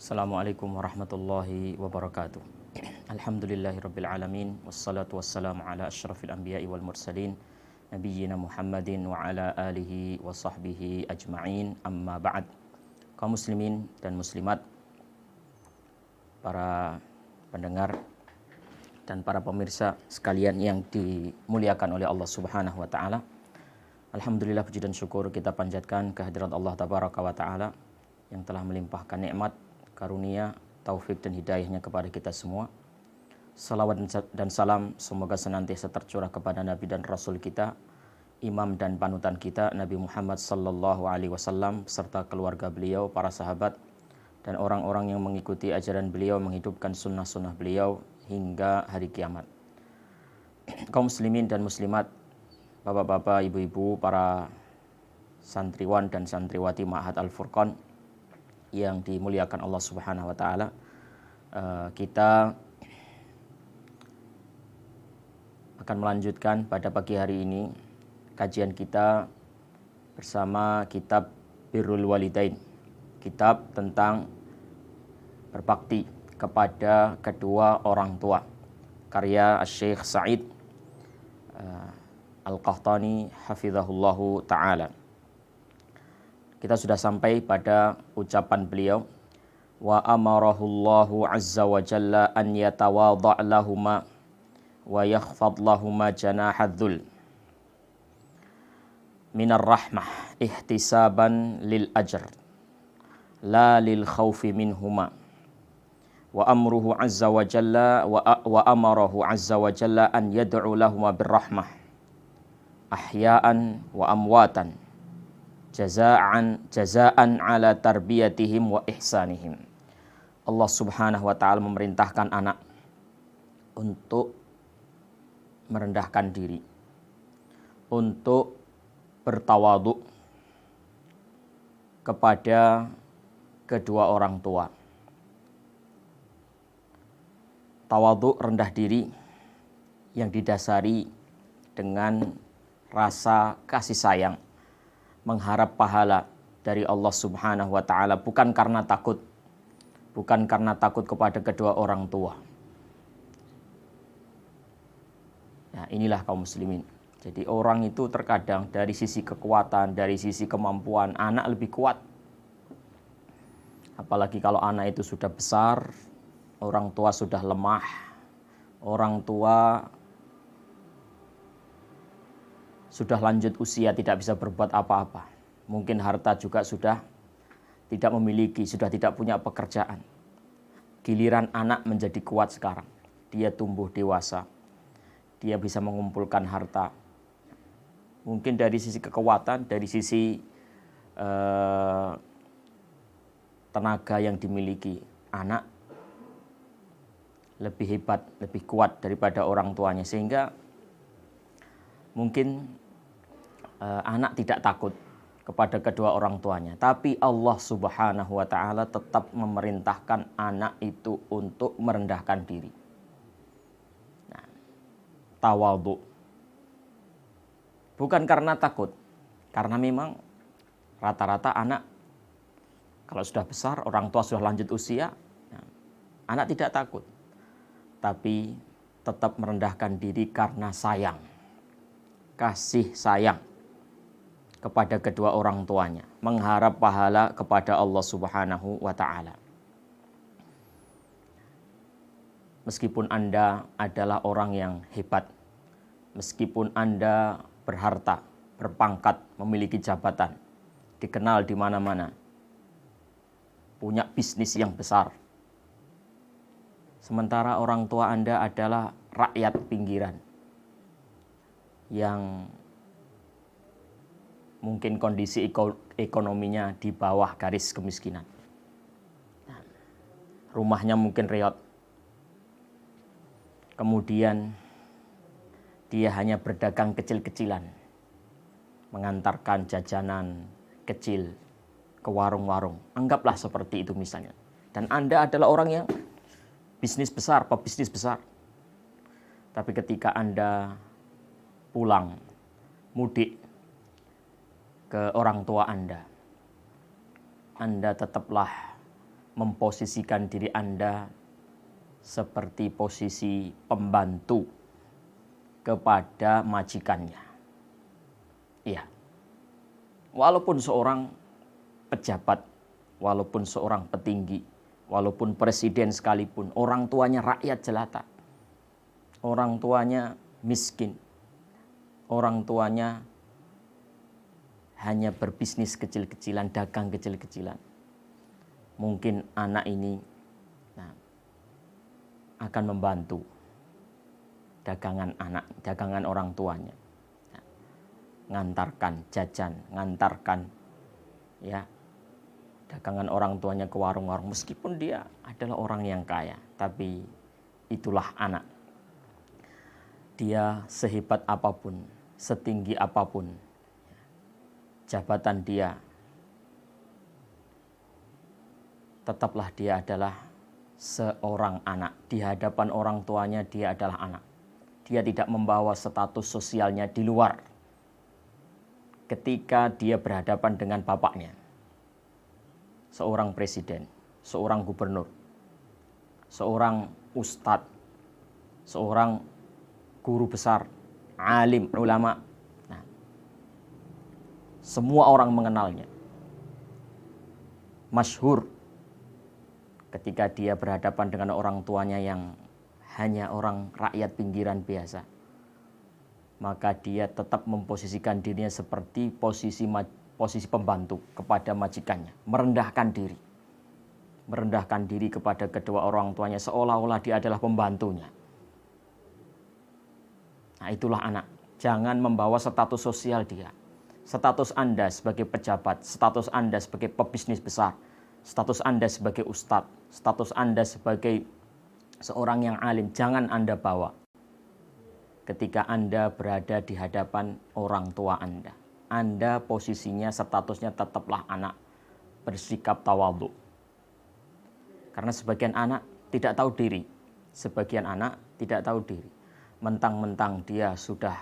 Assalamualaikum warahmatullahi wabarakatuh. Alhamdulillahirabbil alamin wassalatu wassalamu ala asyrafil anbiya'i wal mursalin nabiyyina Muhammadin wa ala alihi wa sahbihi ajma'in, amma ba'd. Kaum muslimin dan muslimat, para pendengar dan para pemirsa sekalian yang dimuliakan oleh Allah Subhanahu wa taala. Alhamdulillah, puji dan syukur kita panjatkan kehadirat Allah tabaraka wa taala yang telah melimpahkan nikmat, karunia, taufik dan hidayahnya kepada kita semua. Salawat dan salam semoga senantiasa tercurah kepada Nabi dan Rasul kita, imam dan panutan kita, Nabi Muhammad sallallahu alaihi wasallam, serta keluarga beliau, para sahabat, dan orang-orang yang mengikuti ajaran beliau, menghidupkan sunnah-sunnah beliau hingga hari kiamat. Kaum muslimin dan muslimat, bapak-bapak, ibu-ibu, para santriwan dan santriwati Ma'had Al-Furqan yang dimuliakan Allah Subhanahu wa taala, kita akan melanjutkan pada pagi hari ini kajian kita bersama kitab Birrul Walidain, kitab tentang berbakti kepada kedua orang tua, karya Syekh Sa'id Al-Qahtani hafizahullahu ta'ala. Kita sudah sampai pada ucapan beliau, wa amarahullahu azza wa jalla an yatawadha' lahuma wa yakhfad lahuma janahadzul minar rahmah ihtisaban lil ajr la lil khawfi minhuma. Wa amruhu azza wa jalla wa amarahu azza wa jalla an yad'u lahuma birrahmah ahya'an wa amwatan jazaan ala tarbiyatihim wa ihsanihim. Allah Subhanahu wa taala memerintahkan anak untuk merendahkan diri, untuk bertawadhu kepada kedua orang tua. Tawadhu, rendah diri yang didasari dengan rasa kasih sayang, mengharap pahala dari Allah Subhanahu wa taala, bukan karena takut kepada kedua orang tua. Nah, inilah kaum muslimin. Jadi orang itu terkadang dari sisi kekuatan, dari sisi kemampuan, anak lebih kuat. Apalagi kalau anak itu sudah besar, orang tua sudah lemah, orang tua sudah lanjut usia, tidak bisa berbuat apa-apa. Mungkin harta juga sudah tidak memiliki, sudah tidak punya pekerjaan. Giliran anak menjadi kuat sekarang. Dia tumbuh dewasa. Dia bisa mengumpulkan harta. Mungkin dari sisi kekuatan, dari sisi tenaga yang dimiliki, anak lebih hebat, lebih kuat daripada orang tuanya. Sehingga mungkin anak tidak takut kepada kedua orang tuanya, tapi Allah Subhanahu wa taala tetap memerintahkan anak itu untuk merendahkan diri. Nah, tawadhu bukan karena takut, karena memang rata-rata anak kalau sudah besar, orang tua sudah lanjut usia, anak tidak takut, tapi tetap merendahkan diri karena sayang, kasih sayang kepada kedua orang tuanya, mengharap pahala kepada Allah Subhanahu wa taala. Meskipun Anda adalah orang yang hebat, meskipun Anda berharta, berpangkat, memiliki jabatan, dikenal di mana-mana, punya bisnis yang besar, sementara orang tua Anda adalah rakyat pinggiran yang mungkin kondisi ekonominya di bawah garis kemiskinan. Nah, rumahnya mungkin reot. Kemudian dia hanya berdagang kecil-kecilan, mengantarkan jajanan kecil ke warung-warung. Anggaplah seperti itu misalnya. Dan Anda adalah orang yang bisnis besar, pebisnis besar. Tapi ketika Anda pulang, mudik ke orang tua Anda tetaplah memposisikan diri Anda seperti posisi pembantu kepada majikannya. Iya. Walaupun seorang pejabat, walaupun seorang petinggi, walaupun presiden sekalipun, orang tuanya rakyat jelata, orang tuanya miskin, orang tuanya hanya berbisnis kecil-kecilan, dagang kecil-kecilan. Mungkin anak ini akan membantu dagangan orang tuanya. Ngantarkan jajan, ngantarkan dagangan orang tuanya ke warung-warung, meskipun dia adalah orang yang kaya, tapi itulah anak. Dia sehebat apapun, setinggi apapun jabatan dia, tetaplah dia adalah seorang anak. Di hadapan orang tuanya dia adalah anak. Dia tidak membawa status sosialnya di luar ketika dia berhadapan dengan bapaknya, seorang presiden, seorang gubernur, seorang ustadz, seorang guru besar, alim, ulama. Nah, semua orang mengenalnya. Masyhur ketika dia berhadapan dengan orang tuanya yang hanya orang rakyat pinggiran biasa, maka dia tetap memposisikan dirinya seperti posisi pembantu kepada majikannya, merendahkan diri kepada kedua orang tuanya, seolah-olah dia adalah pembantunya. Nah, itulah anak. Jangan membawa status sosial dia. Status Anda sebagai pejabat, status Anda sebagai pebisnis besar, status Anda sebagai ustadz, status Anda sebagai seorang yang alim, jangan Anda bawa ketika Anda berada di hadapan orang tua Anda. Anda posisinya, statusnya tetaplah anak, bersikap tawadhu. Karena sebagian anak tidak tahu diri. Sebagian anak tidak tahu diri. Mentang-mentang dia sudah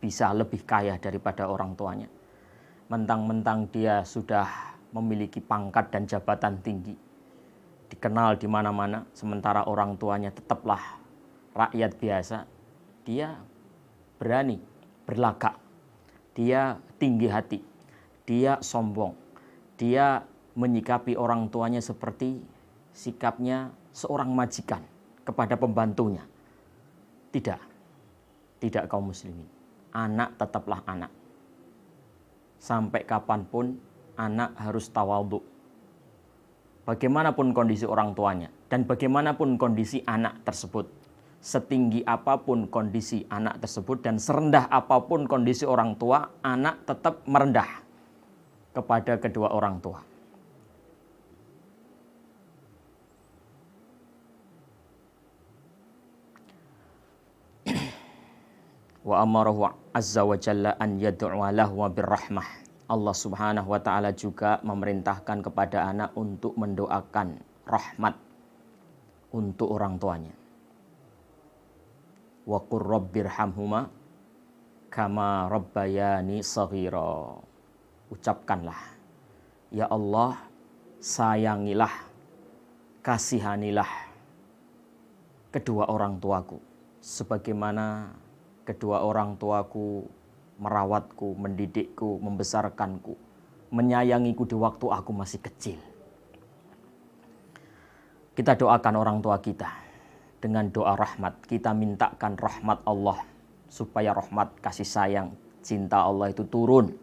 bisa lebih kaya daripada orang tuanya. Mentang-mentang dia sudah memiliki pangkat dan jabatan tinggi, dikenal di mana-mana, sementara orang tuanya tetaplah rakyat biasa. Dia berani berlagak, dia tinggi hati, dia sombong, dia menyikapi orang tuanya seperti sikapnya seorang majikan kepada pembantunya. Tidak kaum muslimin. Anak tetaplah anak. Sampai kapanpun anak harus tawadhu. Bagaimanapun kondisi orang tuanya dan bagaimanapun kondisi anak tersebut, setinggi apapun kondisi anak tersebut dan serendah apapun kondisi orang tua, anak tetap merendah kepada kedua orang tua. Wa amarahu azza wa jalla an yad'u'a lahu birrahmah. Allah Subhanahu wa taala juga memerintahkan kepada anak untuk mendoakan rahmat untuk orang tuanya. Wa qur rabbirhamhuma kama rabbayani shaghira. Ucapkanlah, ya Allah, sayangilah, kasihanilah kedua orang tuaku sebagaimana kedua orang tuaku merawatku, mendidikku, membesarkanku, menyayangiku di waktu aku masih kecil. Kita doakan orang tua kita dengan doa rahmat. Kita mintakan rahmat Allah supaya rahmat, kasih sayang, cinta Allah itu turun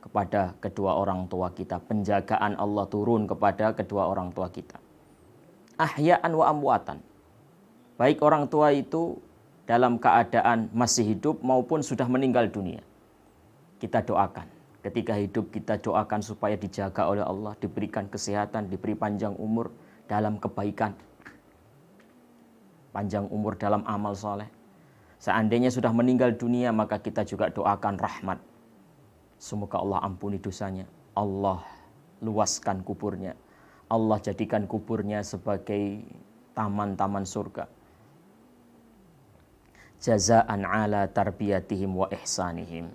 kepada kedua orang tua kita. Penjagaan Allah turun kepada kedua orang tua kita. Ahya'an wa amwatan. Baik orang tua itu dalam keadaan masih hidup maupun sudah meninggal dunia. Kita doakan. Ketika hidup kita doakan supaya dijaga oleh Allah, diberikan kesehatan, diberi panjang umur dalam kebaikan. Panjang umur dalam amal soleh. Seandainya sudah meninggal dunia, maka kita juga doakan rahmat. Semoga Allah ampuni dosanya. Allah luaskan kuburnya. Allah jadikan kuburnya sebagai taman-taman surga. Jazaan ala tarbiyatihim wa ihsanihim.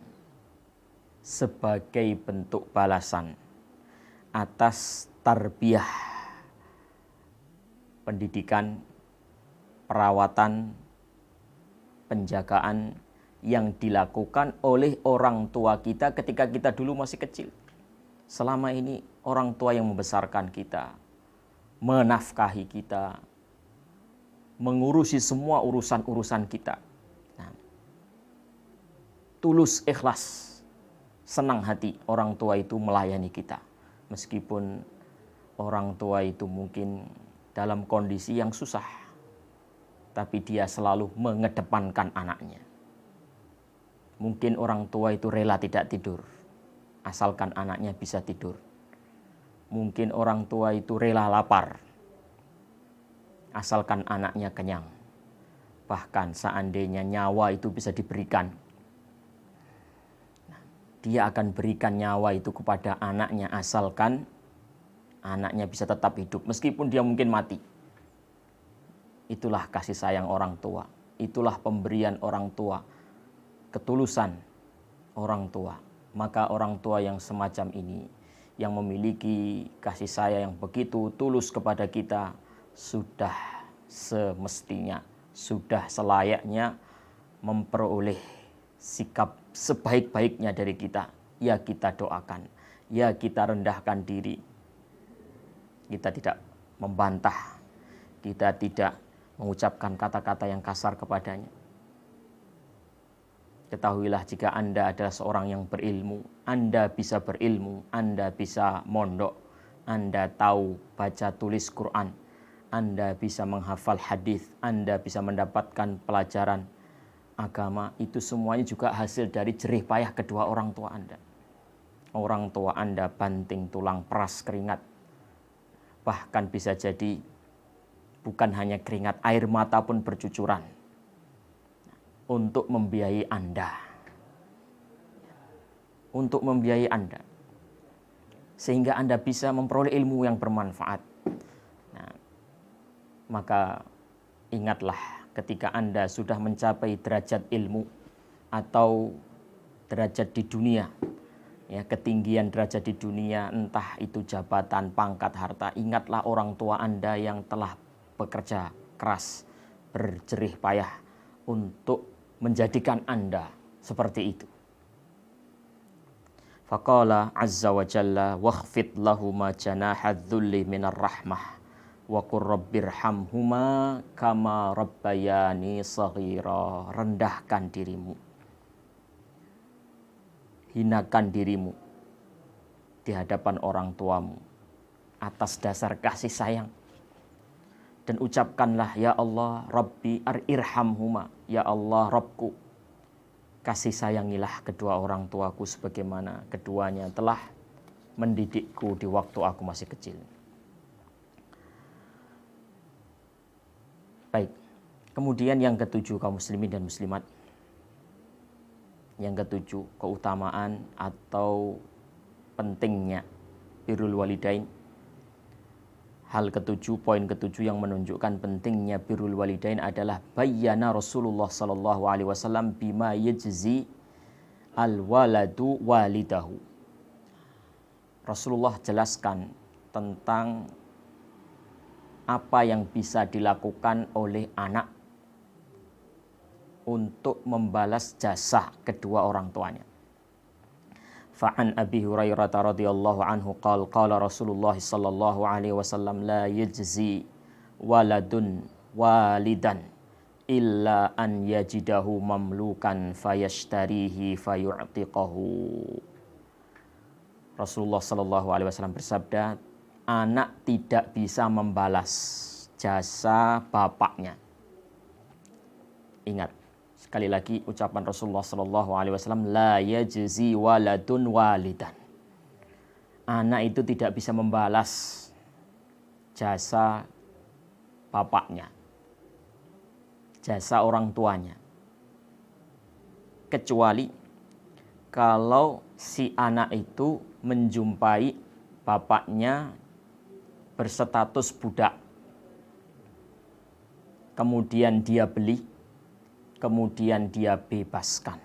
Sebagai bentuk balasan atas tarbiyah, pendidikan, perawatan, penjagaan yang dilakukan oleh orang tua kita ketika kita dulu masih kecil. Selama ini orang tua yang membesarkan kita, menafkahi kita, mengurusi semua urusan-urusan kita. Nah, tulus, ikhlas, senang hati orang tua itu melayani kita. Meskipun orang tua itu mungkin dalam kondisi yang susah, tapi dia selalu mengedepankan anaknya. Mungkin orang tua itu rela tidak tidur, asalkan anaknya bisa tidur. Mungkin orang tua itu rela lapar, asalkan anaknya kenyang. Bahkan seandainya nyawa itu bisa diberikan, dia akan berikan nyawa itu kepada anaknya asalkan anaknya bisa tetap hidup meskipun dia mungkin mati. Itulah kasih sayang orang tua, itulah pemberian orang tua, ketulusan orang tua. Maka orang tua yang semacam ini, yang memiliki kasih sayang yang begitu tulus kepada kita, sudah semestinya, sudah selayaknya memperoleh sikap sebaik-baiknya dari kita. Ya kita doakan, ya kita rendahkan diri. Kita tidak membantah, kita tidak mengucapkan kata-kata yang kasar kepadanya. Ketahuilah jika Anda adalah seorang yang berilmu, Anda bisa berilmu, Anda bisa mondok, Anda tahu baca tulis Quran, Anda bisa menghafal hadis, Anda bisa mendapatkan pelajaran agama, itu semuanya juga hasil dari jerih payah kedua orang tua Anda. Orang tua Anda banting tulang, peras keringat, bahkan bisa jadi bukan hanya keringat, air mata pun bercucuran untuk membiayai Anda. Untuk membiayai Anda. Sehingga Anda bisa memperoleh ilmu yang bermanfaat. Nah, maka ingatlah ketika Anda sudah mencapai derajat ilmu atau derajat di dunia, ya, ketinggian derajat di dunia, entah itu jabatan, pangkat, harta, ingatlah orang tua Anda yang telah bekerja keras, berjerih payah untuk menjadikan Anda seperti itu. Faqala azza wa jalla wakhfid lahuma janahadz-dzulli minar rahmah wa qur rabbirhamhuma kama rabbayani shaghira. Rendahkan dirimu, hinakan dirimu di hadapan orang tuamu atas dasar kasih sayang. Dan ucapkanlah, ya Allah, Rabbi irhamhuma, ya Allah, Rabbku, kasih sayangilah kedua orang tuaku sebagaimana keduanya telah mendidikku di waktu aku masih kecil. Baik, kemudian yang ketujuh kaum muslimin dan muslimat. Yang ketujuh, keutamaan atau pentingnya birrul walidain. Hal ketujuh, poin ketujuh yang menunjukkan pentingnya birrul walidain adalah bayyana Rasulullah sallallahu alaihi wasallam bima yajzi al waladu walidahu. Rasulullah jelaskan tentang apa yang bisa dilakukan oleh anak untuk membalas jasa kedua orang tuanya. Fa'an Abi Hurairah radhiyallahu anhu qala Rasulullah sallallahu alaihi wasallam la yajzi waladun walidan illa an yajidahu mamlukan fayashtarihi fayu'tiqahu. Rasulullah sallallahu alaihi wasallam bersabda, anak tidak bisa membalas jasa bapaknya. Ingat, sekali lagi ucapan Rasulullah sallallahu alaihi wasallam, la yajzi waladun walidan. Anak itu tidak bisa membalas jasa bapaknya, jasa orang tuanya, kecuali kalau si anak itu menjumpai bapaknya berstatus budak, kemudian dia beli, kemudian dia bebaskan.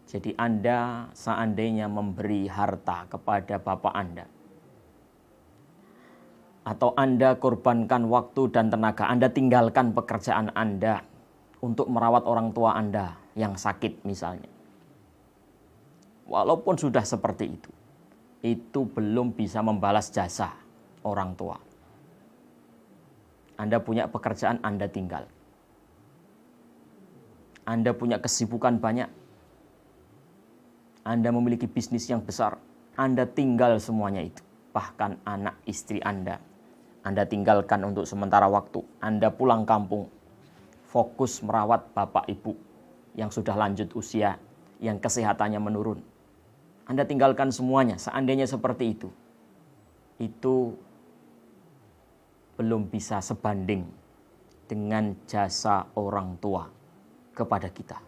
Jadi Anda seandainya memberi harta kepada bapak Anda, atau Anda korbankan waktu dan tenaga, Anda tinggalkan pekerjaan Anda untuk merawat orang tua Anda yang sakit misalnya. Walaupun sudah seperti itu belum bisa membalas jasa orang tua. Anda punya pekerjaan, Anda tinggal. Anda punya kesibukan banyak. Anda memiliki bisnis yang besar. Anda tinggal semuanya itu. Bahkan anak istri Anda tinggalkan untuk sementara waktu. Anda pulang kampung, fokus merawat bapak ibu yang sudah lanjut usia, yang kesehatannya menurun. Anda tinggalkan semuanya, seandainya seperti itu belum bisa sebanding dengan jasa orang tua kepada kita.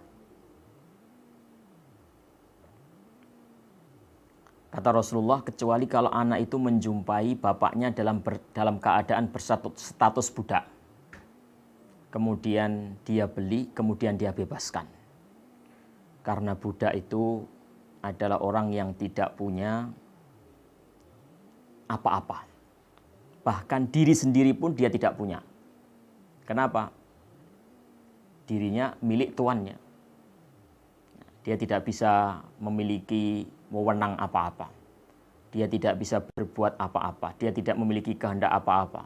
Kata Rasulullah, kecuali kalau anak itu menjumpai bapaknya dalam keadaan berstatus budak. Kemudian dia beli, kemudian dia bebaskan. Karena budak itu adalah orang yang tidak punya apa-apa. Bahkan diri sendiri pun dia tidak punya. Kenapa? Dirinya milik tuannya. Dia tidak bisa memiliki wewenang apa-apa. Dia tidak bisa berbuat apa-apa. Dia tidak memiliki kehendak apa-apa.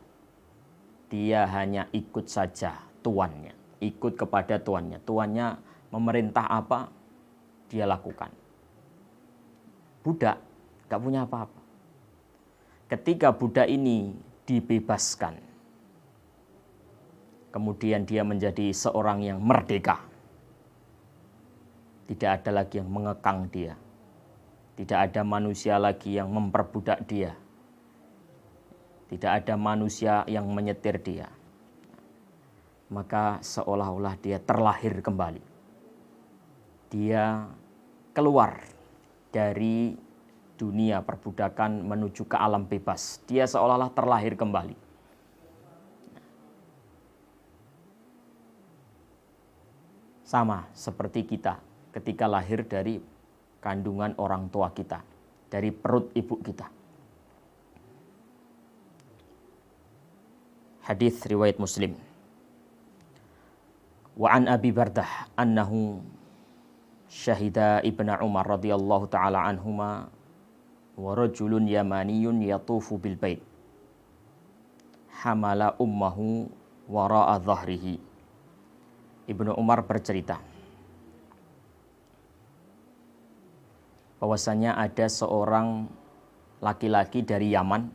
Dia hanya ikut saja tuannya. Ikut kepada tuannya. Tuannya memerintah apa, dia lakukan. Budak gak punya apa-apa. Ketika budak ini dibebaskan, kemudian dia menjadi seorang yang merdeka. Tidak ada lagi yang mengekang dia. Tidak ada manusia lagi yang memperbudak dia. Tidak ada manusia yang menyetir dia. Maka seolah-olah dia terlahir kembali. Dia keluar dari dunia perbudakan menuju ke alam bebas. Dia seolah-olah terlahir kembali. Sama seperti kita ketika lahir dari kandungan orang tua kita, dari perut ibu kita. Hadis riwayat Muslim. Wa an Abi Bardah annahu syahida Ibnu Umar radhiyallahu taala anhuma wa rajulun yamaniyun yatufu bil bait hamala ummahu wara'a dhahrihi. Ibnu Umar bercerita bahwasanya ada seorang laki-laki dari Yaman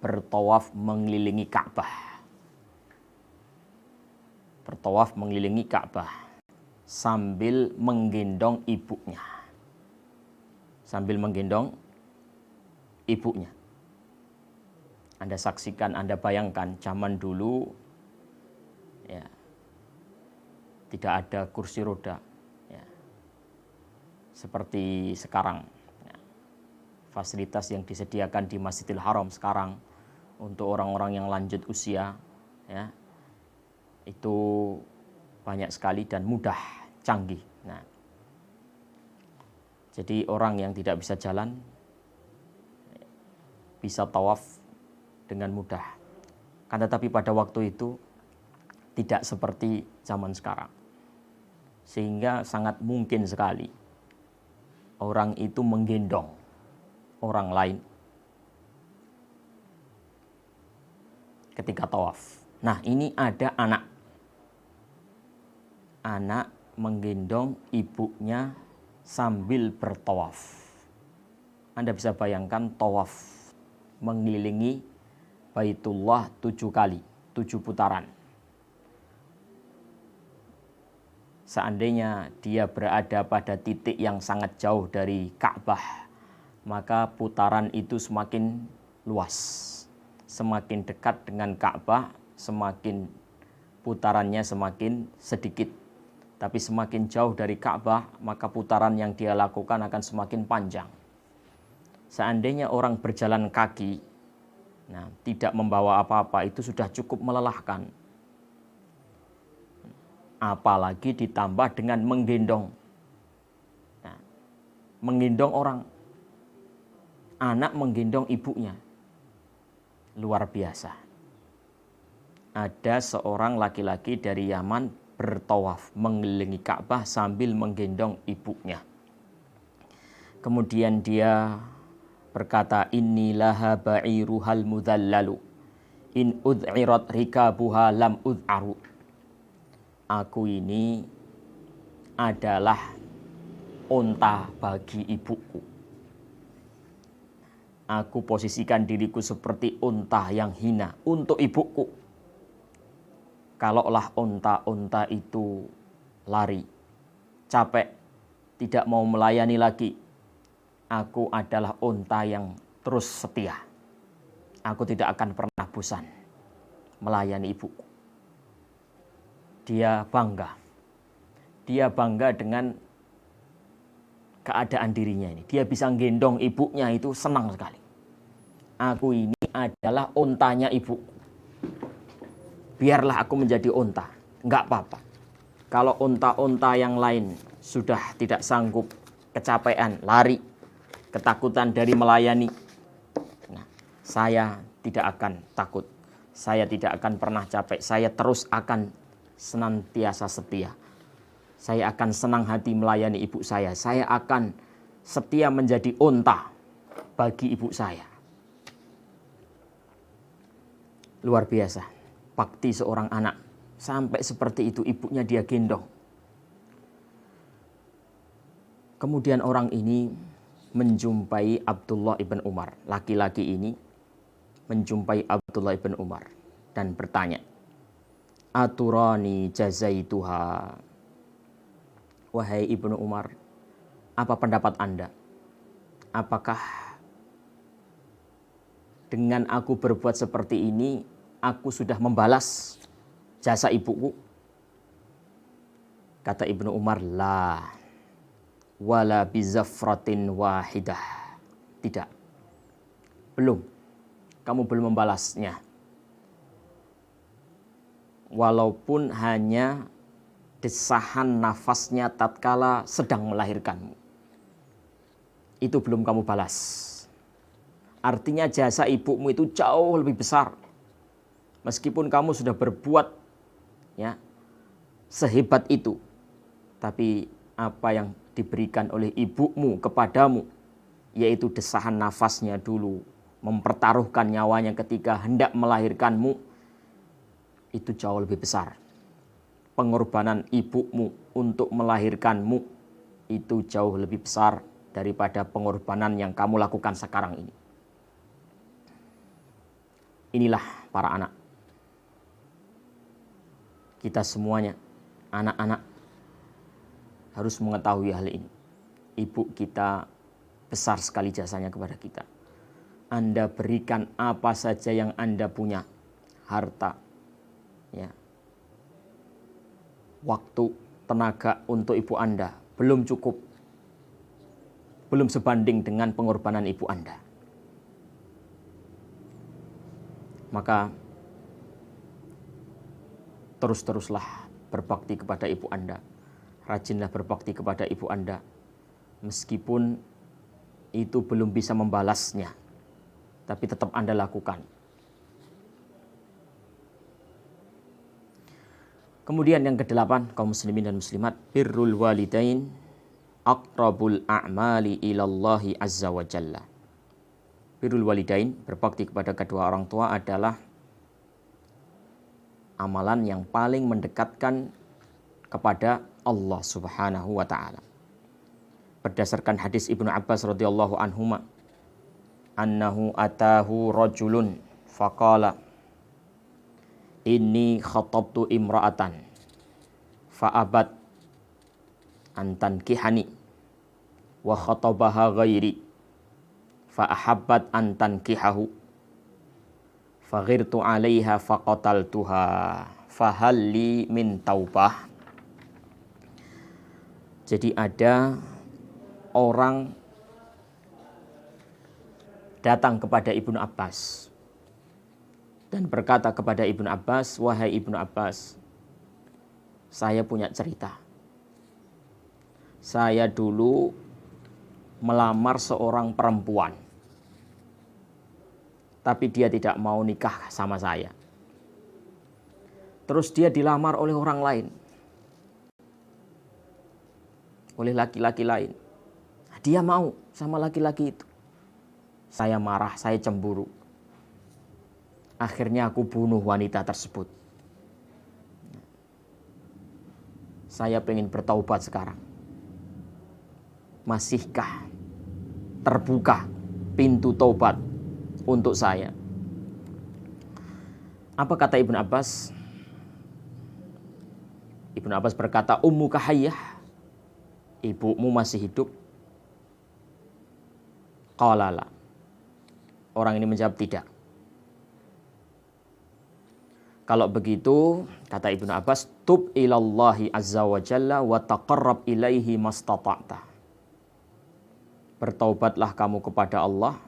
bertawaf mengelilingi Ka'bah. Bertawaf mengelilingi Ka'bah sambil menggendong ibunya. Sambil menggendong ibunya. Anda saksikan, Anda bayangkan zaman dulu ya, tidak ada kursi roda ya, seperti sekarang ya. Fasilitas yang disediakan di Masjidil Haram sekarang untuk orang-orang yang lanjut usia ya, itu banyak sekali dan mudah, canggih. Nah, jadi orang yang tidak bisa jalan bisa tawaf dengan mudah. Kan tetapi pada waktu itu tidak seperti zaman sekarang. Sehingga sangat mungkin sekali orang itu menggendong orang lain ketika tawaf. Nah, ini ada anak. Anak menggendong ibunya sambil bertawaf. Anda bisa bayangkan tawaf mengelilingi Baitullah 7 kali, 7 putaran. Seandainya dia berada pada titik yang sangat jauh dari Ka'bah, maka putaran itu semakin luas. Semakin dekat dengan Ka'bah, semakin putarannya semakin sedikit. Tapi semakin jauh dari Ka'bah, maka putaran yang dia lakukan akan semakin panjang. Seandainya orang berjalan kaki, nah, tidak membawa apa-apa, itu sudah cukup melelahkan. Apalagi ditambah dengan menggendong. Nah, menggendong orang. Anak menggendong ibunya. luar biasa. Ada seorang laki-laki dari Yaman bertawaf mengelilingi Ka'bah sambil menggendong ibunya. Kemudian dia berkata, innilaha ba'iruhal mudhallalu in ud'irat rikabuha lam ud'aru. Aku ini adalah unta bagi ibuku. Aku posisikan diriku seperti unta yang hina untuk ibuku. Kalaulah unta-unta itu lari, capek, tidak mau melayani lagi, aku adalah unta yang terus setia. Aku tidak akan pernah bosan melayani ibuku. Dia bangga. Dia bangga dengan keadaan dirinya ini. Dia bisa gendong ibunya, itu senang sekali. Aku ini adalah untanya ibuku. Biarlah aku menjadi unta. Enggak apa-apa. Kalau unta-unta yang lain sudah tidak sanggup, kecapean, lari, ketakutan dari melayani, nah, saya tidak akan takut. Saya tidak akan pernah capek. Saya terus akan senantiasa setia. Saya akan senang hati melayani ibu saya. Saya akan setia menjadi unta bagi ibu saya. Luar biasa. Bakti seorang anak. Sampai seperti itu ibunya dia gendong. Kemudian orang ini menjumpai Abdullah ibn Umar. Laki-laki ini menjumpai Abdullah ibn Umar dan bertanya, aturani jazaituha. Wahai Ibnu Umar, apa pendapat Anda? Apakah dengan aku berbuat seperti ini, aku sudah membalas jasa ibuku? Kata Ibnu Umar, la wala bizafratin wahidah. Tidak. Belum. Kamu belum membalasnya. Walaupun hanya desahan nafasnya tatkala sedang melahirkanmu. Itu belum kamu balas. Artinya jasa ibumu itu jauh lebih besar. Meskipun kamu sudah berbuat ya sehebat itu, tapi apa yang diberikan oleh ibumu kepadamu, yaitu desahan nafasnya dulu, mempertaruhkan nyawanya ketika hendak melahirkanmu, itu jauh lebih besar. Pengorbanan ibumu untuk melahirkanmu itu jauh lebih besar daripada pengorbanan yang kamu lakukan sekarang ini. Inilah para anak. Kita semuanya, anak-anak, harus mengetahui hal ini. Ibu kita besar sekali jasanya kepada kita. Anda berikan apa saja yang Anda punya, harta, ya, waktu, tenaga untuk ibu Anda belum cukup, belum sebanding dengan pengorbanan ibu Anda. Maka terus-teruslah berbakti kepada ibu Anda. Rajinlah berbakti kepada ibu Anda. Meskipun itu belum bisa membalasnya, tapi tetap Anda lakukan. Kemudian yang ke-8, kaum muslimin dan muslimat, birrul walidain aqrabul a'mali ilallahi azza wa jalla. Birrul walidain, berbakti kepada kedua orang tua, adalah amalan yang paling mendekatkan kepada Allah Subhanahu wa taala. Berdasarkan hadis Ibnu Abbas radhiyallahu anhuma, annahu atahu rajulun faqala inni khatabtu imra'atan fa'abat antan kihani wa khatabaha ghairi fa'ahabbat antan kihahu faghirtu 'alaiha faqataltuha fahalli min taubah. Jadi ada orang datang kepada Ibnu Abbas dan berkata kepada Ibnu Abbas, wahai Ibnu Abbas, saya punya cerita. Saya dulu melamar seorang perempuan, tapi dia tidak mau nikah sama saya. Terus dia dilamar oleh orang lain, oleh laki-laki lain. Dia mau sama laki-laki itu. Saya marah, saya cemburu. Akhirnya aku bunuh wanita tersebut. Saya pengen bertaubat sekarang. Masihkah terbuka pintu taubat untuk saya? Apa kata Ibnu Abbas? Ibnu Abbas berkata, ummuka hayyah, ibumu masih hidup? Qala la. Orang ini menjawab tidak. Kalau begitu, kata Ibnu Abbas, tub ilallahi azza wa jalla wa taqarrab ilaihi mastata'ta. Bertaubatlah kamu kepada Allah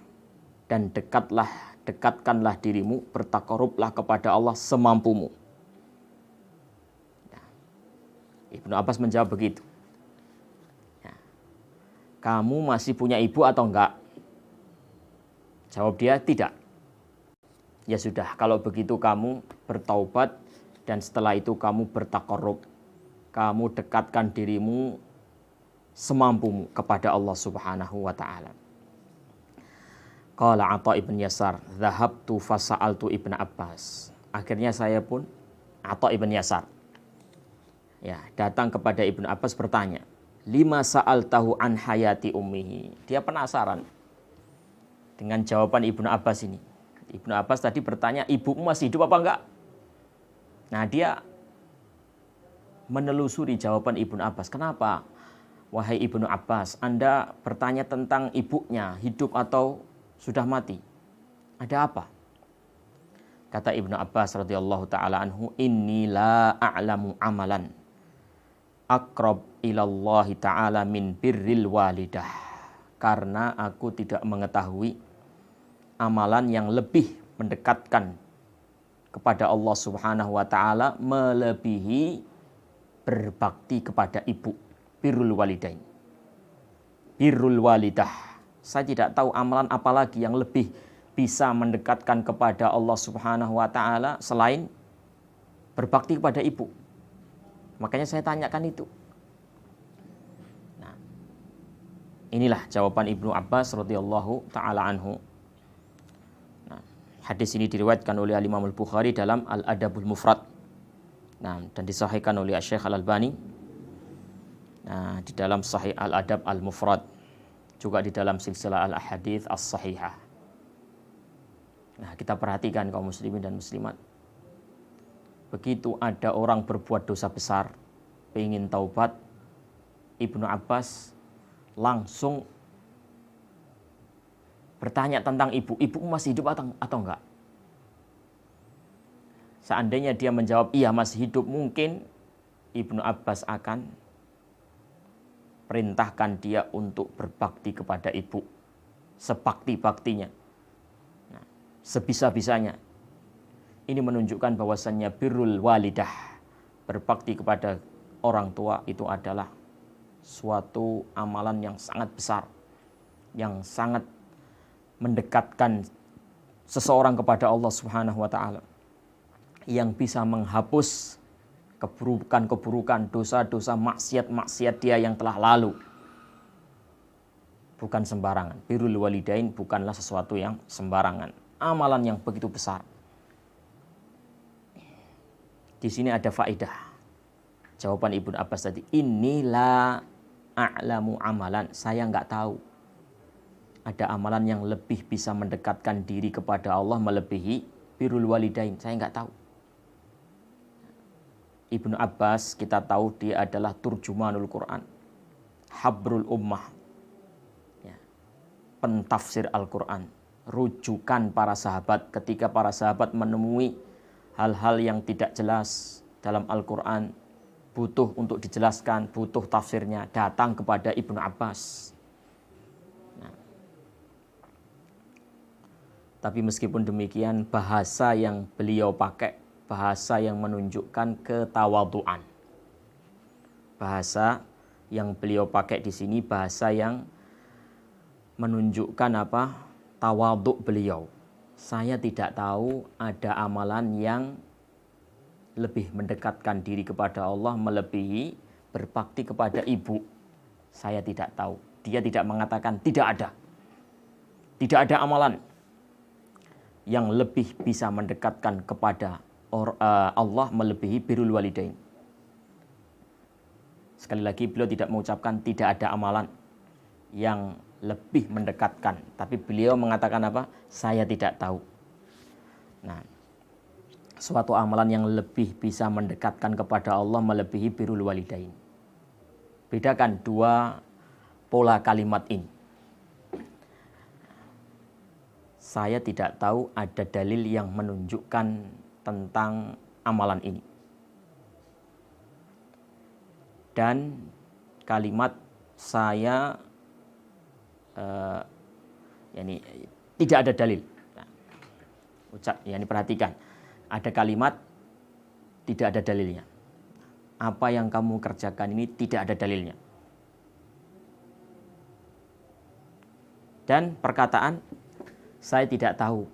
dan dekatkanlah dirimu, bertakarublah kepada Allah semampumu. Ya. Ibnu Abbas menjawab begitu. Ya. Kamu masih punya ibu atau enggak? Jawab dia, tidak. Ya sudah, kalau begitu kamu bertaubat dan setelah itu kamu bertakarrub. Kamu dekatkan dirimu semampumu kepada Allah Subhanahu wa taala. Qala Atha ibn Yasar, "Dhahabtu fasa'altu Ibnu Abbas." Akhirnya saya pun Atha ibn Yasar datang kepada Ibnu Abbas bertanya, "Lima sa'altahu an hayati ummihi." Dia penasaran dengan jawaban Ibnu Abbas ini. Ibnu Abbas tadi bertanya, ibumu masih hidup apa enggak? Nah, dia menelusuri jawaban Ibnu Abbas. Kenapa? Wahai Ibnu Abbas, Anda bertanya tentang ibunya, hidup atau sudah mati? Ada apa? Kata Ibnu Abbas radhiyallahu taala anhu, inni la a'lamu amalan aqrab ilallahi ta'ala min birril walidah. Karena aku tidak mengetahui amalan yang lebih mendekatkan kepada Allah Subhanahu wa taala melebihi berbakti kepada ibu, birrul walidain. Birrul walidah. Saya tidak tahu amalan apa lagi yang lebih bisa mendekatkan kepada Allah Subhanahu wa taala selain berbakti kepada ibu. Makanya saya tanyakan itu. Nah, inilah jawaban Ibnu Abbas radhiyallahu taala anhu. Hadis ini diriwayatkan oleh Imam Al-Bukhari dalam Al-Adabul Mufrad. Nah, dan disahihkan oleh Syekh Al-Albani. Nah, di dalam Sahih Al-Adab Al-Mufrad, juga di dalam Silsilah Al-Ahadits As-Sahihah. Nah, kita perhatikan kaum muslimin dan muslimat. Begitu ada orang berbuat dosa besar, ingin taubat, Ibnu Abbas langsung bertanya tentang ibu masih hidup atau enggak? Seandainya dia menjawab iya masih hidup, mungkin Ibnu Abbas akan perintahkan dia untuk berbakti kepada ibu sebakti-baktinya, sebisa-bisanya. Ini menunjukkan bahwasannya birrul walidah, berbakti kepada orang tua itu adalah suatu amalan yang sangat besar, yang sangat mendekatkan seseorang kepada Allah Subhanahu wa taala, yang bisa menghapus keburukan-keburukan, dosa-dosa, maksiat-maksiat dia yang telah lalu. Bukan sembarangan. Birrul walidain bukanlah sesuatu yang sembarangan. Amalan yang begitu besar. Di sini ada faedah. Jawaban Ibnu Abbas tadi, inilah a'lamu amalan. Saya enggak tahu ada amalan yang lebih bisa mendekatkan diri kepada Allah melebihi birrul walidain. Saya enggak tahu. Ibnu Abbas kita tahu dia adalah turjumanul Quran, habrul ummah, pentafsir Al-Quran, rujukan para sahabat ketika para sahabat menemui hal-hal yang tidak jelas dalam Al-Quran, butuh untuk dijelaskan, butuh tafsirnya, datang kepada Ibnu Abbas. Tapi meskipun demikian, bahasa yang beliau pakai, bahasa yang menunjukkan ketawaduan. Bahasa yang beliau pakai di sini, bahasa yang menunjukkan tawadhu beliau. Saya tidak tahu ada amalan yang lebih mendekatkan diri kepada Allah melebihi berbakti kepada ibu. Saya tidak tahu. Dia tidak mengatakan tidak ada. Tidak ada amalan yang lebih bisa mendekatkan kepada Allah melebihi birrul walidain. Sekali lagi beliau tidak mengucapkan tidak ada amalan yang lebih mendekatkan, tapi beliau mengatakan apa? Saya tidak tahu. Nah, suatu amalan yang lebih bisa mendekatkan kepada Allah melebihi birrul walidain. Bedakan dua pola kalimat ini. Saya tidak tahu ada dalil yang menunjukkan tentang amalan ini. Dan kalimat saya tidak ada dalil. Nah, perhatikan. Ada kalimat tidak ada dalilnya. Apa yang kamu kerjakan ini tidak ada dalilnya. Dan perkataan saya tidak tahu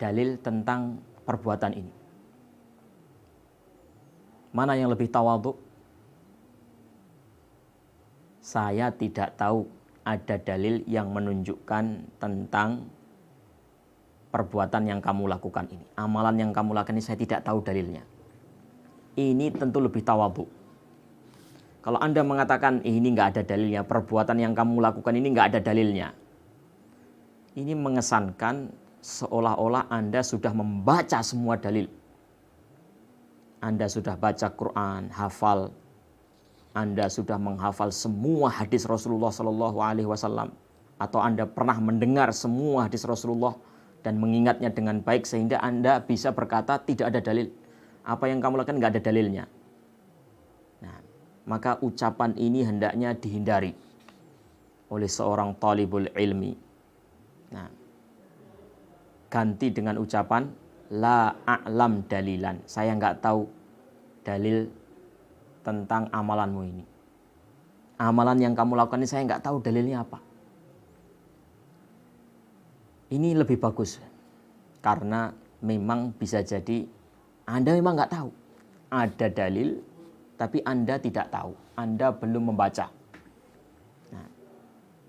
dalil tentang perbuatan ini. Mana yang lebih tawadhu? Saya tidak tahu ada dalil yang menunjukkan tentang perbuatan yang kamu lakukan ini. Amalan yang kamu lakukan ini saya tidak tahu dalilnya. Ini tentu lebih tawadhu. Kalau Anda mengatakan ini nggak ada dalilnya, perbuatan yang kamu lakukan ini nggak ada dalilnya, ini mengesankan seolah-olah Anda sudah membaca semua dalil. Anda sudah baca Quran, hafal. Anda sudah menghafal semua hadis Rasulullah SAW, atau Anda pernah mendengar semua hadis Rasulullah dan mengingatnya dengan baik sehingga Anda bisa berkata tidak ada dalil. Apa yang kamu lakukan nggak ada dalilnya. Nah, maka ucapan ini hendaknya dihindari oleh seorang talibul ilmi. Nah, ganti dengan ucapan la a'lam dalilan. Saya nggak tahu dalil tentang amalanmu ini. Amalan yang kamu lakukan ini saya nggak tahu dalilnya apa. Ini lebih bagus karena memang bisa jadi Anda memang nggak tahu. Ada dalil tapi Anda tidak tahu. Anda belum membaca. Nah,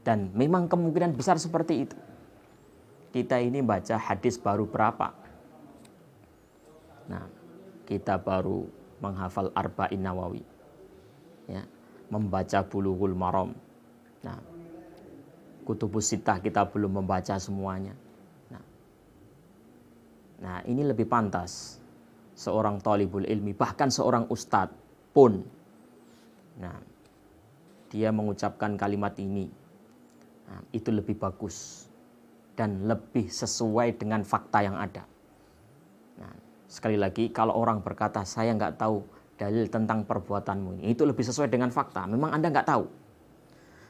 dan memang kemungkinan besar seperti itu. Kita ini baca hadis baru berapa? Nah, kita baru menghafal Arba'in Nawawi, ya, membaca Bulughul Maram. Nah, Kutubus Sittah kita belum membaca semuanya. Nah, ini lebih pantas seorang talibul ilmi, bahkan seorang ustadz pun, nah, dia mengucapkan kalimat ini, nah, itu lebih bagus dan lebih sesuai dengan fakta yang ada. Nah, sekali lagi, kalau orang berkata saya nggak tahu dalil tentang perbuatanmu ini, itu lebih sesuai dengan fakta. Memang Anda nggak tahu.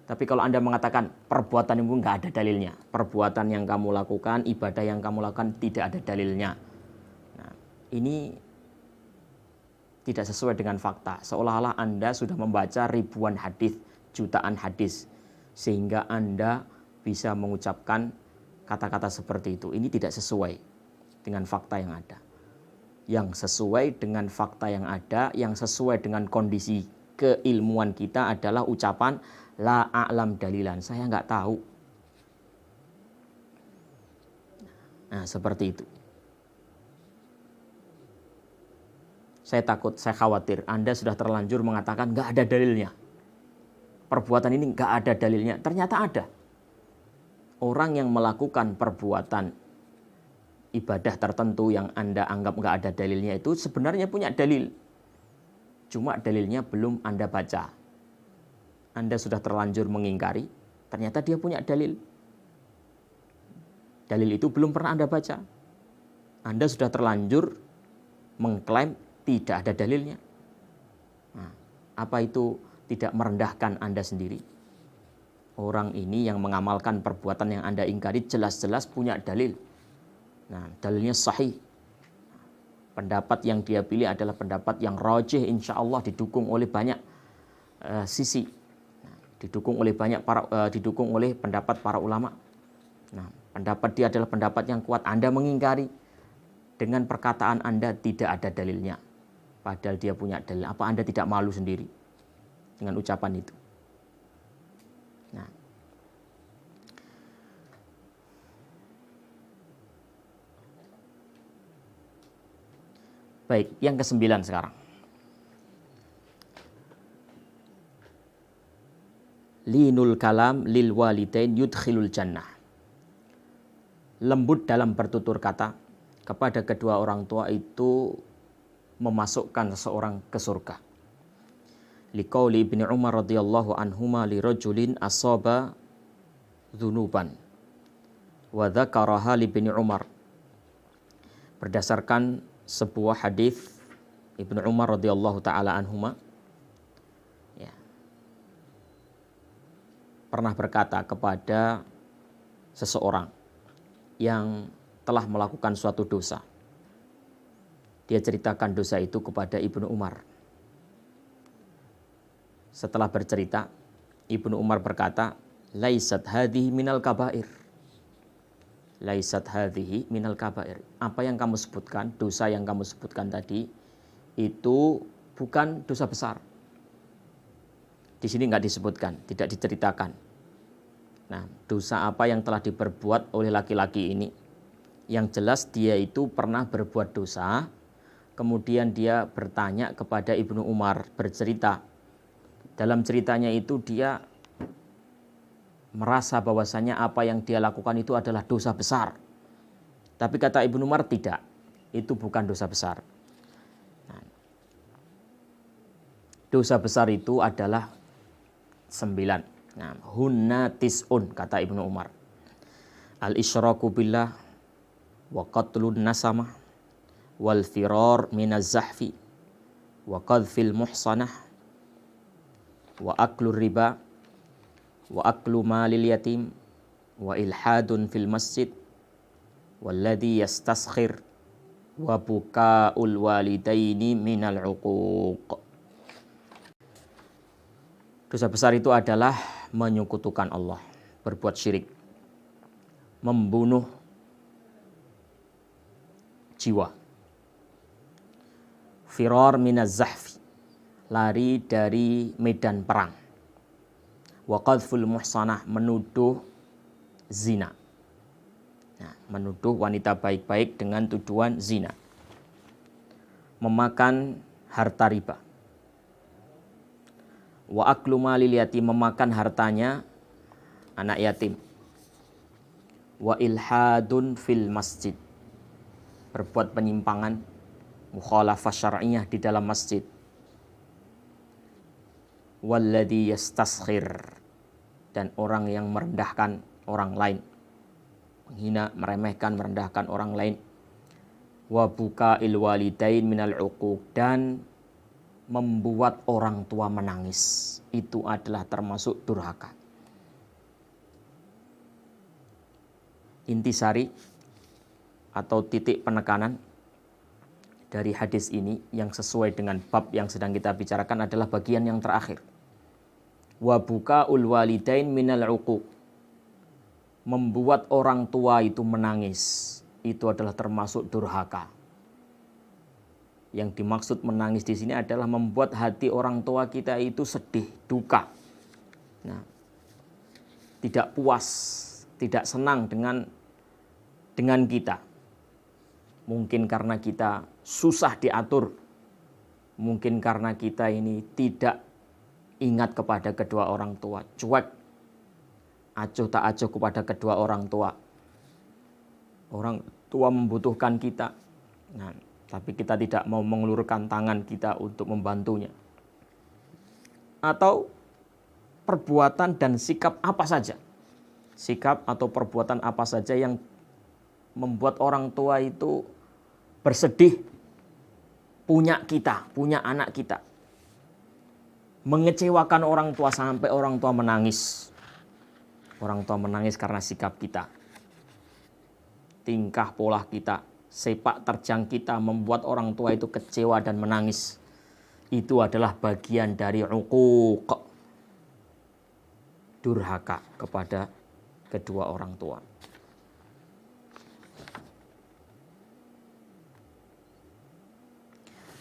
Tapi kalau Anda mengatakan perbuatanmu nggak ada dalilnya, perbuatan yang kamu lakukan, ibadah yang kamu lakukan tidak ada dalilnya. Nah, ini tidak sesuai dengan fakta. Seolah-olah Anda sudah membaca ribuan hadis, jutaan hadis, sehingga Anda bisa mengucapkan kata-kata seperti itu. Ini tidak sesuai dengan fakta yang ada. Yang sesuai dengan fakta yang ada, yang sesuai dengan kondisi keilmuan kita adalah ucapan la a'lam dalilan. Saya nggak tahu. Nah, seperti itu. Saya takut, saya khawatir Anda sudah terlanjur mengatakan nggak ada dalilnya. Perbuatan ini nggak ada dalilnya. Ternyata ada. Orang yang melakukan perbuatan ibadah tertentu yang Anda anggap nggak ada dalilnya itu sebenarnya punya dalil. Cuma dalilnya belum Anda baca. Anda sudah terlanjur mengingkari, ternyata dia punya dalil. Dalil itu belum pernah Anda baca. Anda sudah terlanjur mengklaim tidak ada dalilnya. Nah, apa itu tidak merendahkan Anda sendiri? Orang ini yang mengamalkan perbuatan yang Anda ingkari jelas-jelas punya dalil. Nah, dalilnya sahih. Pendapat yang dia pilih adalah pendapat yang rajih, insya Allah didukung oleh banyak sisi. Nah, didukung oleh pendapat para ulama. Nah, Pendapat dia adalah pendapat yang kuat. Anda mengingkari dengan perkataan Anda tidak ada dalilnya. Padahal dia punya dalil. Apa Anda tidak malu sendiri dengan ucapan itu? Nah. Baik, yang ke-9 sekarang. Linul kalam lil walidain yudkhilul jannah. Lembut dalam bertutur kata kepada kedua orang tua itu memasukkan seseorang ke surga. Liqauli Ibnu Umar radhiyallahu anhuma li rajulin asaba dzunuban wa dzakaraha li Ibnu Umar. Berdasarkan sebuah hadis Ibnu Umar radhiyallahu taala anhuma, ya, pernah berkata kepada seseorang yang telah melakukan suatu dosa. Dia ceritakan dosa itu kepada Ibnu Umar. Setelah bercerita, Ibnu Umar berkata, "Laisat hadhihi minal kabair." Laisat hadhihi minal kabair. Apa yang kamu sebutkan, dosa yang kamu sebutkan tadi, itu bukan dosa besar. Di sini enggak disebutkan, tidak diceritakan. Nah, dosa apa yang telah diperbuat oleh laki-laki ini? Yang jelas dia itu pernah berbuat dosa, kemudian dia bertanya kepada Ibnu Umar, bercerita. Dalam ceritanya itu dia merasa bahwasanya apa yang dia lakukan itu adalah dosa besar. Tapi kata Ibnu Umar tidak, itu bukan dosa besar. Nah, dosa besar itu adalah 9. Nah, hunna tis'un, kata Ibnu Umar. Al-isyraku billah wa qatlun nasamah wal firar minaz zahfi wa qadhfil muhsanah wa aklur riba wa aklu malil yatim wa ilhadun fil masjid walladhi yastaskhir wa bukaul walidaini minal uquq. Dosa besar itu adalah menyekutukan Allah, berbuat syirik, membunuh jiwa, firar minaz zahfi, lari dari medan perang, wa qadhful muhsanah, menuduh zina. Nah, menuduh wanita baik-baik dengan tuduhan zina, memakan harta riba, wa aklu malil yatim, memakan hartanya anak yatim, wa ilhadun fil masjid, berbuat penyimpangan, mukhalafah syar'iyah di dalam masjid, walladhi yastaskhir, dan orang yang merendahkan orang lain, menghina, meremehkan, merendahkan orang lain, wa bukail walidain minal uquq, dan membuat orang tua menangis, itu adalah termasuk durhaka. Intisari atau titik penekanan dari hadis ini yang sesuai dengan bab yang sedang kita bicarakan adalah bagian yang terakhir. Wa bukaul walidain minal uquq, membuat orang tua itu menangis, itu adalah termasuk durhaka. Yang dimaksud menangis di sini adalah membuat hati orang tua kita itu sedih, duka. Nah, tidak puas, tidak senang dengan kita. Mungkin karena kita susah diatur. Mungkin karena kita ini tidak ingat kepada kedua orang tua, cuek, acuh tak acuh kepada kedua orang tua. Orang tua membutuhkan kita. Nah, tapi kita tidak mau mengulurkan tangan kita untuk membantunya. Atau perbuatan dan sikap apa saja. Sikap atau perbuatan apa saja yang membuat orang tua itu bersedih punya kita, punya anak kita. Mengecewakan orang tua sampai orang tua menangis. Orang tua menangis karena sikap kita. Tingkah pola kita, sepak terjang kita membuat orang tua itu kecewa dan menangis. Itu adalah bagian dari uquq, durhaka kepada kedua orang tua.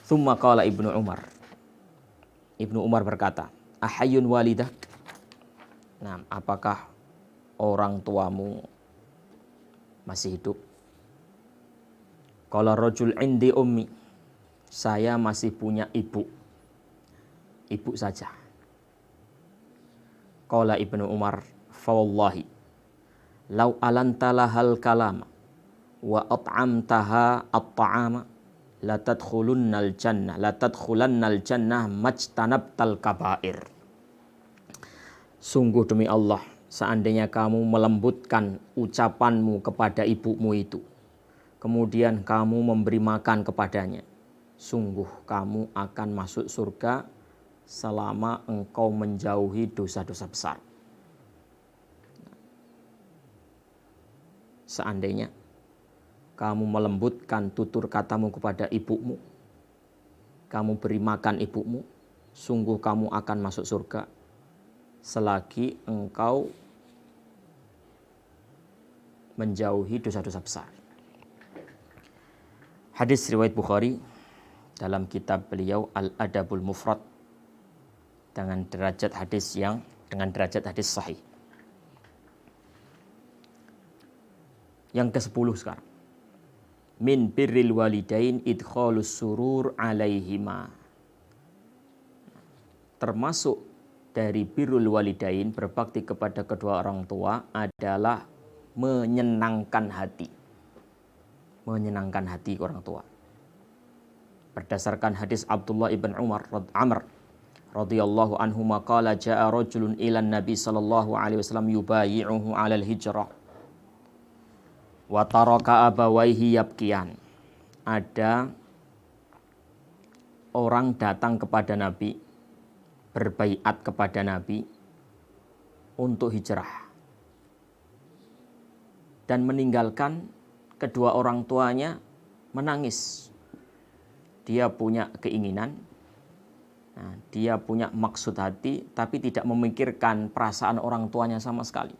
Tsumma qala Ibnu Umar. Ibnu Umar berkata, "Ahayyun walidak?" Nah, apakah orang tuamu masih hidup? Qala rajul indi ummi. Saya masih punya ibu. Ibu saja. Qala Ibnu Umar, "Fa wallahi law alantalaha kalama wa at'amtaha at-ta'ama latadkhulannal jannah majtanabtal kabair." Sungguh demi Allah, seandainya kamu melembutkan ucapanmu kepada ibumu itu, kemudian kamu memberi makan kepadanya, sungguh kamu akan masuk surga selama engkau menjauhi dosa-dosa besar. Seandainya kamu melembutkan tutur katamu kepada ibumu, kamu beri makan ibumu, sungguh kamu akan masuk surga selagi engkau menjauhi dosa-dosa besar. Hadis riwayat Bukhari dalam kitab beliau Al-Adabul Mufrad dengan derajat hadis sahih. Yang ke-10 sekarang. Min birril walidain idkhalus surur alaihima. Termasuk dari birrul walidain, berbakti kepada kedua orang tua, adalah menyenangkan hati. Menyenangkan hati orang tua. Berdasarkan hadis Abdullah ibn Amr radhiyallahu anhu maqala jaa rajulun ilan nabi sallallahu alaihi wasallam yubayi'uhu 'alal hijrah wa taraka abawaihi yabkiyan. Ada orang datang kepada Nabi, berbaiat kepada Nabi untuk hijrah dan meninggalkan kedua orang tuanya menangis. Dia punya keinginan, dia punya maksud hati, tapi tidak memikirkan perasaan orang tuanya sama sekali.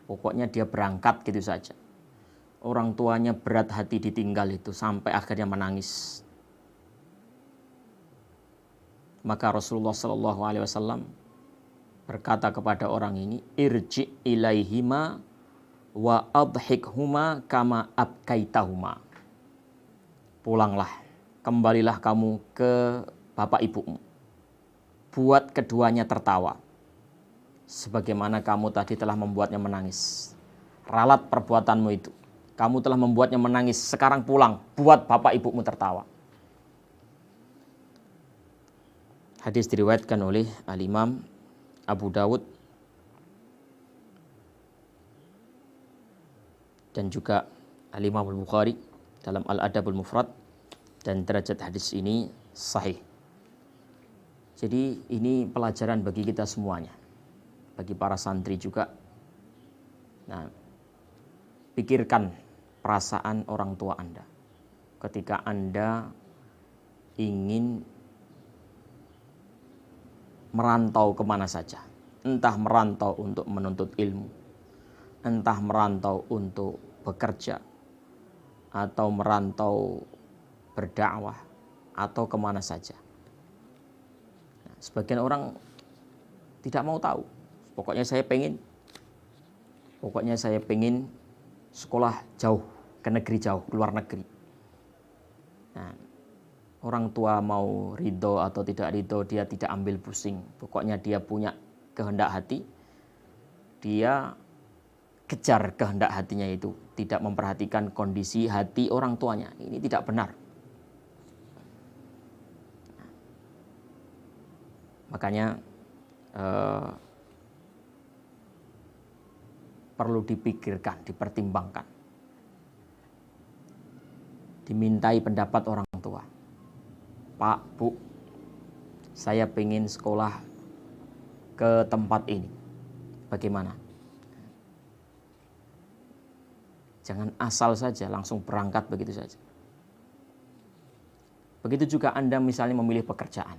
Pokoknya dia berangkat gitu saja. Orang tuanya berat hati ditinggal itu sampai akhirnya menangis. Maka Rasulullah SAW berkata kepada orang ini, irji ilaihima wa adhikhuma kama abkaitahuma. Pulanglah, kembalilah kamu ke bapak ibumu. Buat keduanya tertawa, sebagaimana kamu tadi telah membuatnya menangis. Ralat perbuatanmu itu. Kamu telah membuatnya menangis, sekarang pulang, buat bapak ibumu tertawa. Hadis diriwayatkan oleh Al-Imam Abu Dawud dan juga Al-Imam Al-Bukhari dalam Al-Adabul Mufrad, dan derajat hadis ini sahih. Jadi ini pelajaran bagi kita semuanya, bagi para santri juga. Nah, pikirkan perasaan orang tua Anda ketika Anda ingin merantau kemana saja. Entah merantau untuk menuntut ilmu, entah merantau untuk bekerja, atau merantau berdakwah, atau kemana saja. Nah, sebagian orang tidak mau tahu. Pokoknya saya pengen sekolah jauh, ke negeri jauh, ke luar negeri. Nah, orang tua mau ridho atau tidak ridho, dia tidak ambil pusing. Pokoknya dia punya kehendak hati, dia kejar kehendak hatinya itu, tidak memperhatikan kondisi hati orang tuanya. Ini tidak benar. Makanya perlu dipikirkan, dipertimbangkan. Dimintai pendapat orang tua. Pak, Bu, saya pengen sekolah ke tempat ini. Bagaimana? Jangan asal saja langsung berangkat begitu saja. Begitu juga Anda misalnya memilih pekerjaan.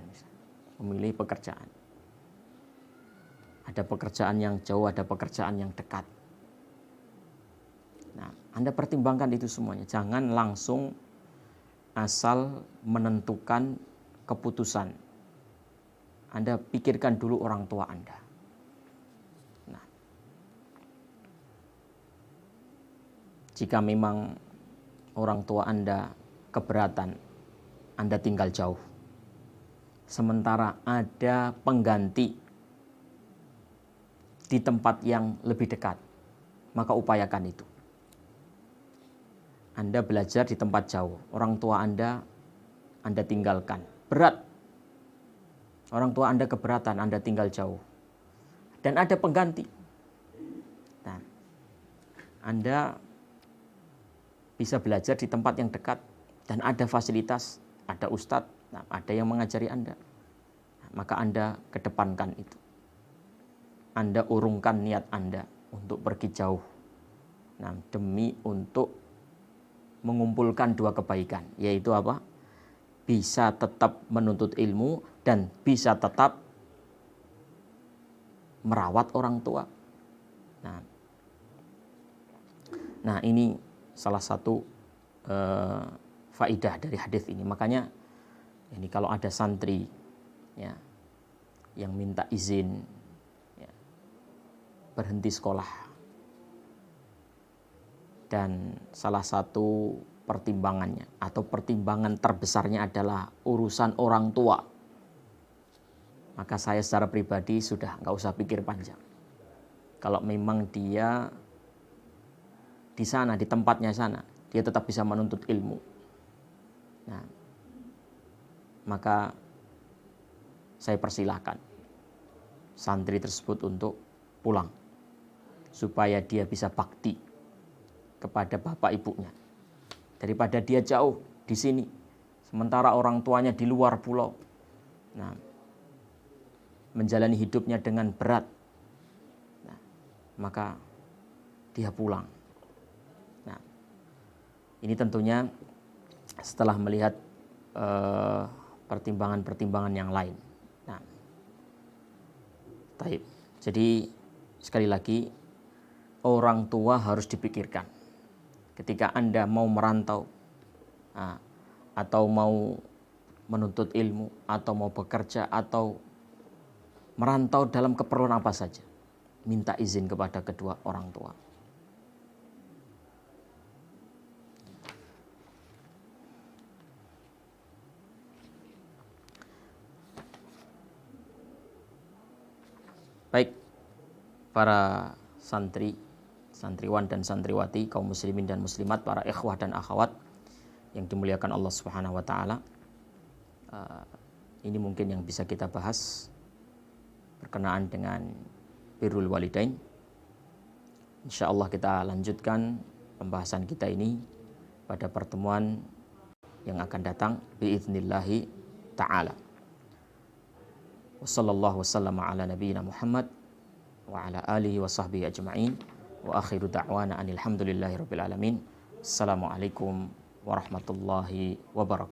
Ada pekerjaan yang jauh, ada pekerjaan yang dekat. Nah, Anda pertimbangkan itu semuanya. Jangan langsung asal menentukan keputusan, Anda pikirkan dulu orang tua Anda. Nah, jika memang orang tua Anda keberatan, Anda tinggal jauh. Sementara ada pengganti di tempat yang lebih dekat, maka upayakan itu. Anda belajar di tempat jauh, orang tua Anda tinggalkan. Berat. Orang tua Anda keberatan, Anda tinggal jauh. Dan ada pengganti. Nah, Anda bisa belajar di tempat yang dekat dan ada fasilitas, ada ustadz, ada yang mengajari Anda. Maka Anda kedepankan itu. Anda urungkan niat Anda untuk pergi jauh. Nah, demi untuk mengumpulkan dua kebaikan, yaitu apa? Bisa tetap menuntut ilmu dan bisa tetap merawat orang tua. Nah, ini salah satu faidah dari hadis ini. Makanya ini kalau ada santri ya yang minta izin ya, berhenti sekolah, dan salah satu pertimbangannya atau pertimbangan terbesarnya adalah urusan orang tua, maka saya secara pribadi sudah nggak usah pikir panjang. Kalau memang dia di sana, di tempatnya sana, dia tetap bisa menuntut ilmu, nah, maka saya persilahkan santri tersebut untuk pulang supaya dia bisa bakti kepada bapak ibunya, daripada dia jauh di sini sementara orang tuanya di luar pulau, nah, menjalani hidupnya dengan berat, nah, maka dia pulang. Nah, ini tentunya setelah melihat pertimbangan-pertimbangan yang lain. Nah, taib. Jadi sekali lagi, orang tua harus dipikirkan. Ketika Anda mau merantau, atau mau menuntut ilmu, atau mau bekerja, atau merantau dalam keperluan apa saja, minta izin kepada kedua orang tua. Baik, para santri, santriwan dan santriwati, kaum muslimin dan muslimat, para ikhwah dan akhwat yang dimuliakan Allah Subhanahu wa taala. Ini mungkin yang bisa kita bahas berkenaan dengan birrul walidain. Insyaallah kita lanjutkan pembahasan kita ini pada pertemuan yang akan datang biidznillahi taala. Wassallallahu wasallama ala nabiyyina Muhammad wa ala alihi wa sahbihi ajma'in. Wa akhiru da'wana anil hamdulillahi rabbil alamin. Assalamualaikum warahmatullahi wabarakatuh.